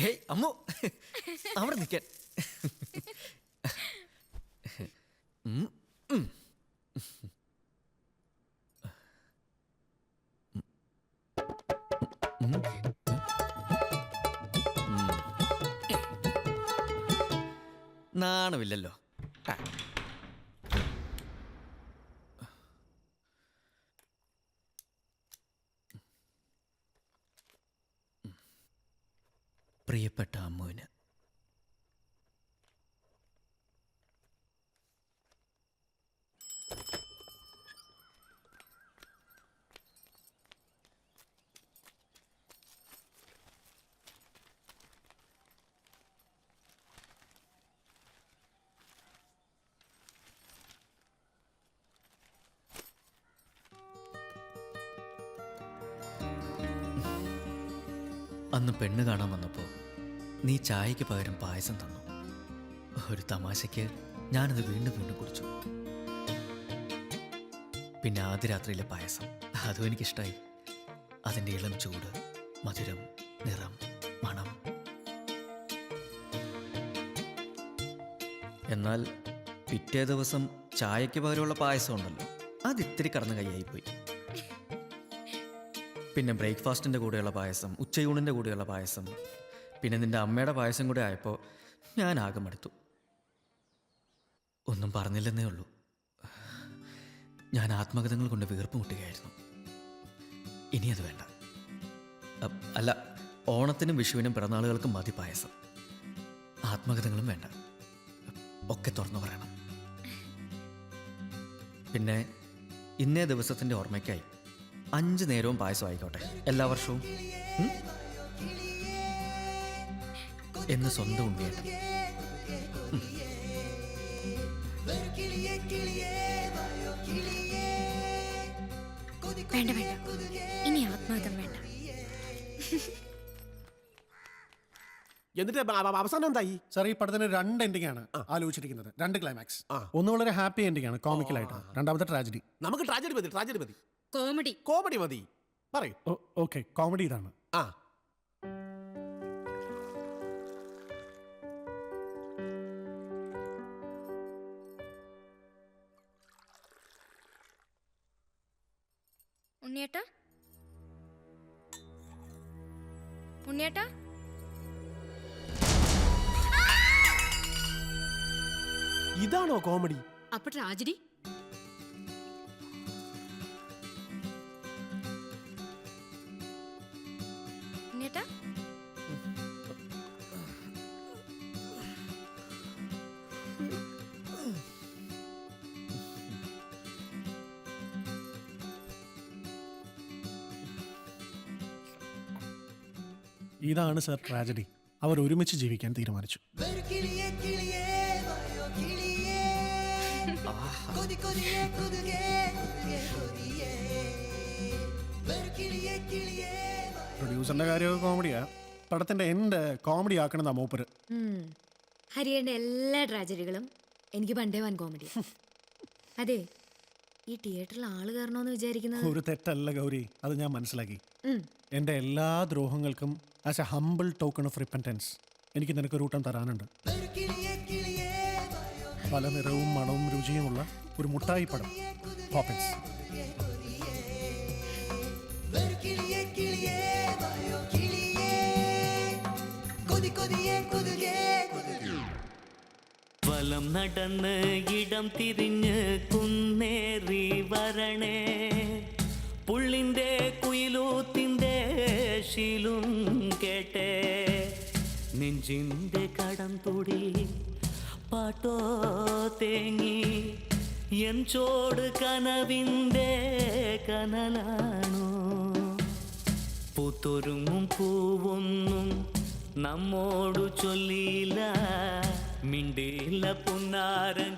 Hey Ammu, അവിടെ നിൽക്കാൻ. നാണമില്ലല്ലോ. പ്രിയപ്പെട്ട അമ്മുവിന് അന്ന് പെണ്ണ് കാണാൻ വന്നപ്പോൾ നീ ചായയ്ക്ക് പകരം പായസം തന്നു. ഒരു തമാശയ്ക്ക് ഞാനത് വീണ്ടും വീണ്ടും കുടിച്ചു. പിന്നെ ആദ്യ രാത്രിയിലെ പായസം, അതും എനിക്കിഷ്ടമായി. അതിൻ്റെ ഇളം ചൂട്, മധുരം, നിറം, മണം. എന്നാൽ പിറ്റേ ദിവസം ചായയ്ക്ക് പകരമുള്ള പായസം ഉണ്ടല്ലോ, അതിത്തിരി കടന്നു കൈയായിപ്പോയി. പിന്നെ ബ്രേക്ക്ഫാസ്റ്റിൻ്റെ കൂടെയുള്ള പായസം, ഉച്ചയൂണിൻ്റെ കൂടെയുള്ള പായസം, പിന്നെ നിൻ്റെ അമ്മയുടെ പായസം കൂടെ ആയപ്പോൾ ഞാൻ ആകെ മടുത്തു. ഒന്നും പറഞ്ഞില്ലെന്നേ ഉള്ളൂ, ഞാൻ ആത്മകഥകൾ കൊണ്ട് വീർപ്പ് മുട്ടുകയായിരുന്നു. ഇനി അത് വേണ്ട. അല്ല, ഓണത്തിനും വിഷുവിനും പിറന്നാളുകൾക്കും മതി പായസം. ആത്മകഥകളും വേണ്ട, ഒക്കെ തുറന്നു പറയണം. പിന്നെ ഇന്നേ ദിവസത്തിൻ്റെ ഓർമ്മയ്ക്കായി 5 നേരവും പായസം ആയിക്കോട്ടെ എല്ലാ വർഷവും എന്ന് സ്വന്തം ഉണ്ണിയേട്ടൻ. വേണ്ട വേണ്ട, ഇനി ആത്മഹത്യം വേണ്ട. എന്നിട്ട് അവസാനം എന്തായി സാർ? ഈ പടത്തിന് 2 എൻഡിംഗ് ആണ് ആലോചിച്ചിരിക്കുന്നത്, 2 ക്ലൈമാക്സ്. ഒന്ന് വളരെ ഹാപ്പി എൻഡിംഗ് ആണ്, കോമിക്കലായിട്ട്. രണ്ടാമത്തെ ട്രാജഡി. നമുക്ക് ട്രാജഡി മതി, ട്രാജഡി മതി. കോമഡി മതി. പറയൂ. ഓക്കെ, കോമഡി ഇതാണ്. ഉണ്ണിയേട്ടാ, ഉണ്ണിയേട്ടാ, ഇതാണോ കോമഡി? അപ്പൊ ട്രാജഡി? ഉണ്ണിയേട്ടാ, ഇതാണ് സർ ട്രാജഡി. അവർ ഒരുമിച്ച് ജീവിക്കാൻ തീരുമാനിച്ചു. പ്രൊഡ്യൂസറിന്റെ കാര്യമൊക്കെ കോമഡിയാ, പടത്തിന്റെ എൻഡ് കോമഡി ആക്കണമെന്നാ മൂപ്പര്. ഹരിയുടെ എല്ലാ ട്രാജഡികളും എനിക്ക് പണ്ടേ വൻ കോമഡി. അതെ, ഈ തിയേറ്ററിൽ ആള് കയറണോന്ന് വിചാരിക്കുന്നത് ഒരു തെറ്റല്ല ഗൗരി, അത് ഞാൻ മനസ്സിലാക്കി. എൻ്റെ എല്ലാ ദ്രോഹങ്ങൾക്കും as a humble token of repentance എനിക്ക് നിനക്കൊരു ഊട്ടം തരാനുണ്ട്. പല നിറവും മണവും രുചിയുമുള്ള ഒരു മുട്ടായി പടം, പോപ്പിൻസ്. വലം നടന്ന് ഇടം തിരിഞ്ഞ് കുന്നേറി വരണേ, പുള്ളിൻ്റെ കുയിലൂത്തിൻ്റെ ശീലും കേട്ടേ, നെഞ്ചിൻ്റെ കടം തുടി പാട്ടോ തേങ്ങി എൻ ചോട് കനവിൻ്റെ കനലാണോ, പൂത്തൊരുങ്ങും പൂവൊന്നും നമ്മോടു ചൊല്ലിയില്ല, മിണ്ടിയില്ല പുന്നാരം